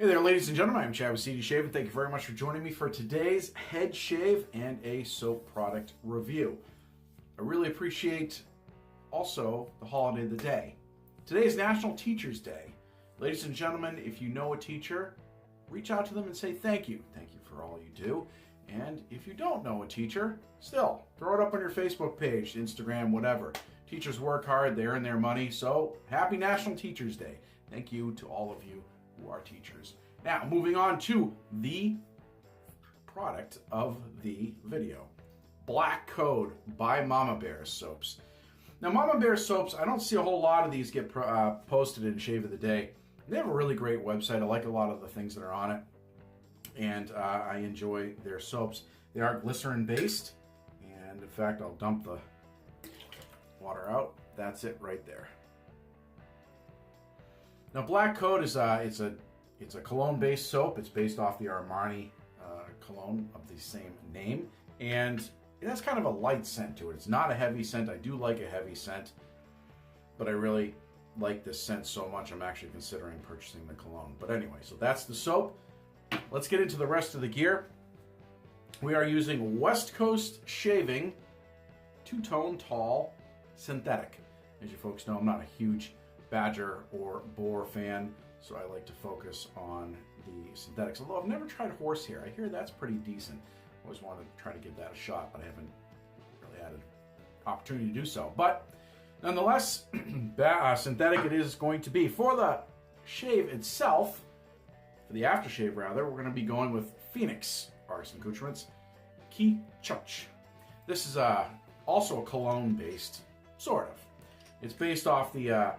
Hey there, ladies and gentlemen. I'm Chad with CD Shave, and thank you very much for joining me for today's head shave and a soap product review. I really appreciate also the holiday of the day. Today is National Teachers Day. Ladies and gentlemen, if you know a teacher, reach out to them and say thank you. Thank you for all you do. And if you don't know a teacher, still, throw it up on your Facebook page, Instagram, whatever. Teachers work hard, they earn their money, so happy National Teachers Day. Thank you to all of you who are teachers. Now, moving on to the product of the video. Black Code by Mamabears soaps. Now, Mamabears soaps, I don't see a whole lot of these get posted in Shave of the Day. They have a really great website. I like a lot of the things that are on it, and I enjoy their soaps. They are glycerin based, and in fact, I'll dump the water out. That's it right there. Now, Black Code is it's a cologne-based soap. It's based off the Armani cologne of the same name, and it has kind of a light scent to it. It's not a heavy scent. I do like a heavy scent, but I really like this scent so much I'm actually considering purchasing the cologne. But anyway, so that's the soap. Let's get into the rest of the gear. We are using West Coast Shaving Two-Tone Tall Synthetic. As you folks know, I'm not a huge badger or boar fan, so I like to focus on the synthetics. Although I've never tried horsehair. I hear that's pretty decent. I always wanted to try to give that a shot, but I haven't really had an opportunity to do so. But nonetheless, synthetic it is going to be. For the shave itself, for the aftershave rather, we're going to be going with Phoenix Artisan Accoutrements Key Chuch. This is also a cologne based, sort of. It's based off the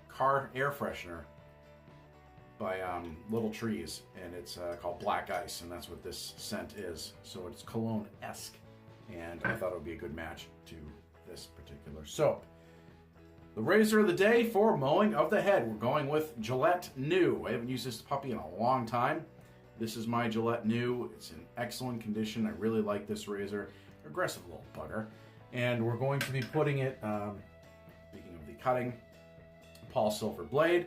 car air freshener by Little Trees, and it's called Black Ice, and that's what this scent is. So it's cologne-esque, and I thought it would be a good match to this particular soap. The razor of the day for mowing of the head, we're going with Gillette New. I haven't used this puppy in a long time. This is my Gillette New. It's in excellent condition. I really like this razor. Aggressive little bugger. And we're going to be putting it, speaking of the cutting, Paul Silver blade.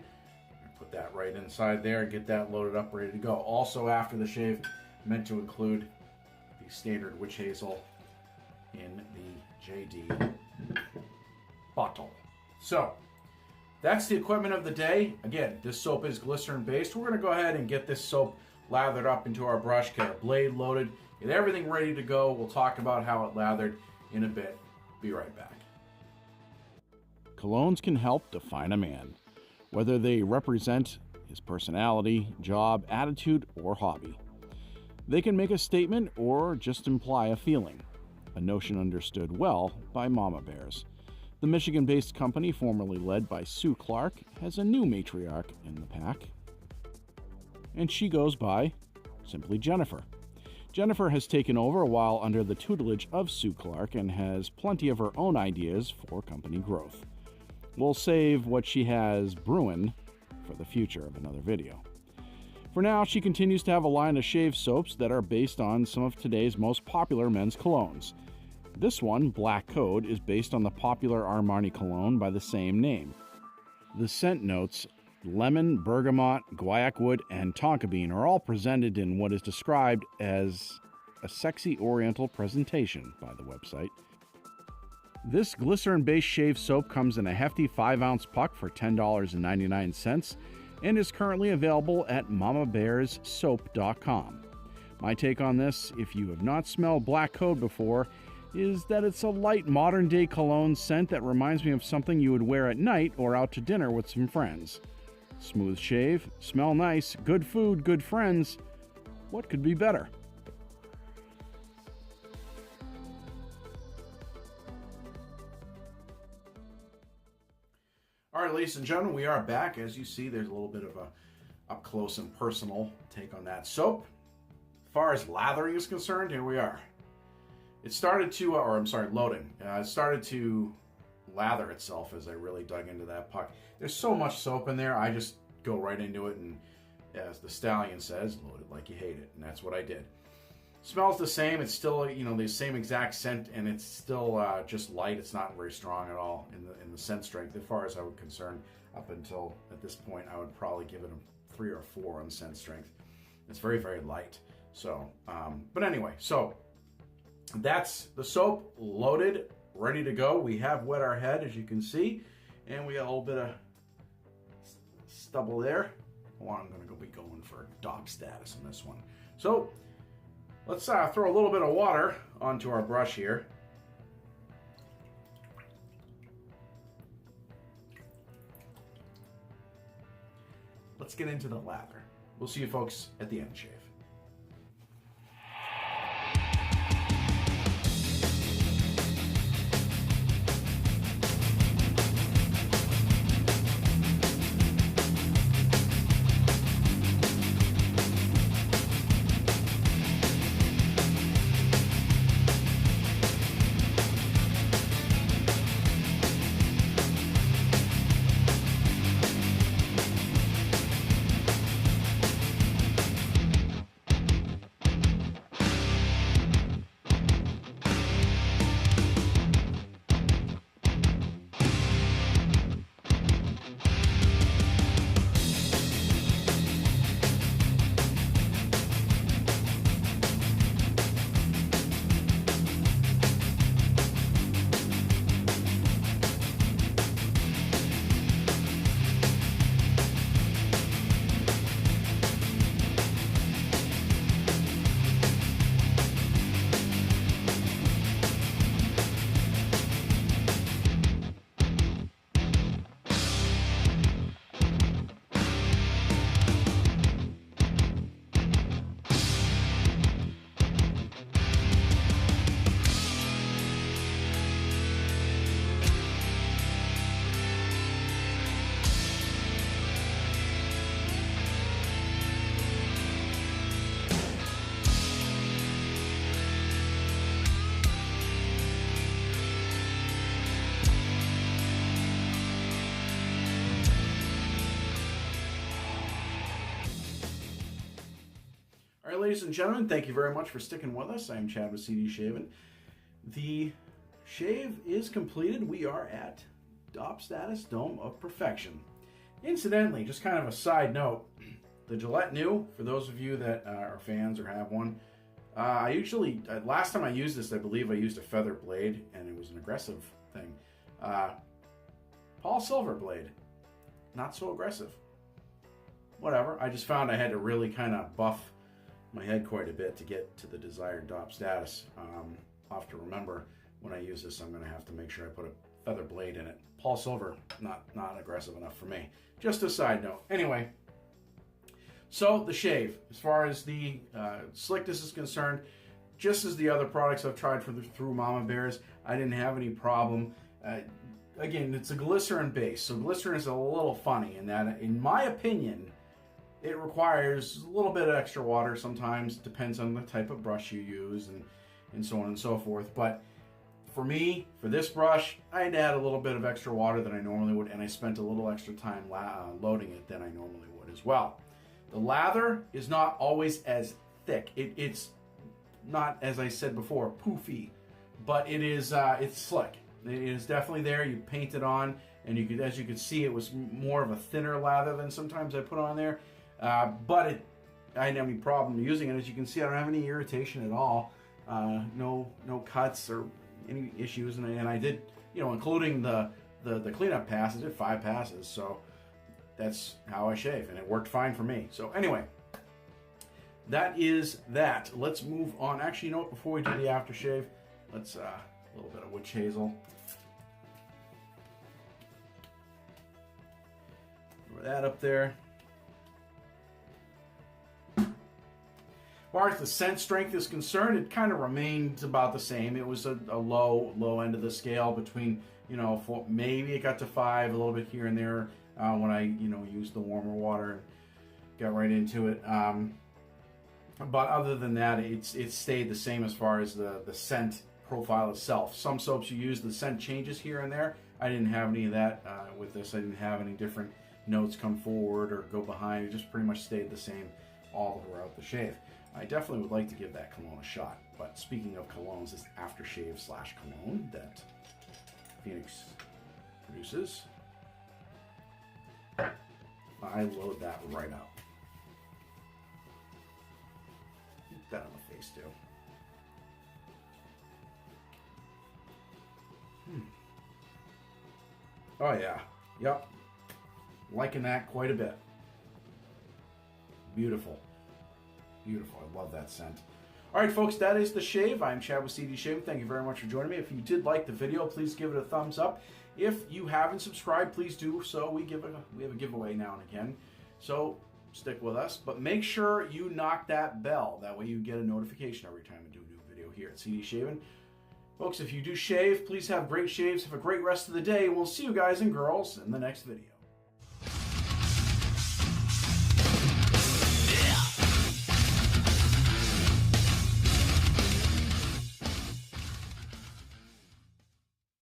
Put that right inside there, get that loaded up, ready to go. Also, after the shave, meant to include the standard witch hazel in the JD bottle. So, that's the equipment of the day. Again, this soap is glycerin based. We're going to go ahead and get this soap lathered up into our brush, get our blade loaded, get everything ready to go. We'll talk about how it lathered in a bit. Be right back. Colognes can help define a man, whether they represent his personality, job, attitude, or hobby. They can make a statement or just imply a feeling, a notion understood well by Mamabears. The Michigan-based company, formerly led by Sue Clark, has a new matriarch in the pack, and she goes by simply Jennifer. Jennifer has taken over while under the tutelage of Sue Clark and has plenty of her own ideas for company growth. We'll save what she has brewing for the future of another video. For now, she continues to have a line of shave soaps that are based on some of today's most popular men's colognes. This one, Black Code, is based on the popular Armani cologne by the same name. The scent notes, lemon, bergamot, Gualacwood, and Tonka Bean, are all presented in what is described as a sexy oriental presentation by the website. This glycerin-based shave soap comes in a hefty 5-ounce puck for $10.99 and is currently available at mamabearssoap.com. My take on this, if you have not smelled Black Code before, is that it's a light modern-day cologne scent that reminds me of something you would wear at night or out to dinner with some friends. Smooth shave, smell nice, good food, good friends. What could be better? All right, ladies and gentlemen, we are back. As you see, there's a little bit of a up-close and personal take on that soap. As far as lathering is concerned, here we are. It started to, loading. It started to lather itself as I really dug into that puck. There's so much soap in there, I just go right into it, and as the stallion says, load it like you hate it, and that's what I did. Smells the same. It's still, the same exact scent, and it's still just light. It's not very strong at all in the scent strength as far as I was concerned. Up until at this point, I would probably give it a 3 or 4 on scent strength. It's very, very light. So, but anyway, so that's the soap loaded, ready to go. We have wet our head, as you can see, and we got a little bit of stubble there. Well, I'm going to be going for DOP status on this one. So let's throw a little bit of water onto our brush here. Let's get into the lather. We'll see you folks at the end shave. All right, ladies and gentlemen, thank you very much for sticking with us. I'm Chad with CD Shaving. The shave is completed. We are at DOP status, Dome of Perfection. Incidentally, just kind of a side note, the Gillette New, for those of you that are fans or have one, I usually, last time I used this, I believe I used a feather blade, and it was an aggressive thing. Paul Silver blade, not so aggressive. Whatever, I just found I had to really kind of buff my head quite a bit to get to the desired DOP status. I'll have to remember when I use this, I'm going to have to make sure I put a feather blade in it. Paul Silver, not aggressive enough for me. Just a side note. Anyway, so the shave, as far as the slickness is concerned, just as the other products I've tried through Mamabears, I didn't have any problem. Again, it's a glycerin base, so glycerin is a little funny in that, in my opinion, it requires a little bit of extra water sometimes. Depends on the type of brush you use and so on and so forth. But for me, for this brush, I had to add a little bit of extra water than I normally would, and I spent a little extra time loading it than I normally would as well. The lather is not always as thick. It's not, as I said before, poofy, but it is it's slick. It is definitely there. You paint it on, and you could, as you could see, it was more of a thinner lather than sometimes I put on there. But I didn't have any problem using it. As you can see, I don't have any irritation at all. No cuts or any issues. And I did, including the cleanup pass, I did 5 passes. So that's how I shave, and it worked fine for me. So anyway, that is that. Let's move on. Actually, you know what? Before we do the aftershave, let's a little bit of witch hazel. Throw that up there. As far as the scent strength is concerned, it kind of remained about the same. It was a low end of the scale between, maybe it got to 5, a little bit here and there when I, used the warmer water and got right into it. But other than that, it stayed the same as far as the scent profile itself. Some soaps you use, the scent changes here and there. I didn't have any of that with this. I didn't have any different notes come forward or go behind. It just pretty much stayed the same all throughout the shave. I definitely would like to give that cologne a shot. But speaking of colognes, this aftershave / cologne that Phoenix produces. I load that right up. Keep that on the face too. Oh yeah, yep. Liking that quite a bit. Beautiful. Beautiful. I love that scent. All right, folks, that is the shave. I'm Chad with CD Shave. Thank you very much for joining me. If you did like the video, please give it a thumbs up. If you haven't subscribed, please do so. We have a giveaway now and again, so stick with us. But make sure you knock that bell. That way you get a notification every time we do a new video here at CD Shaving. Folks, if you do shave, please have great shaves. Have a great rest of the day. We'll see you guys and girls in the next video.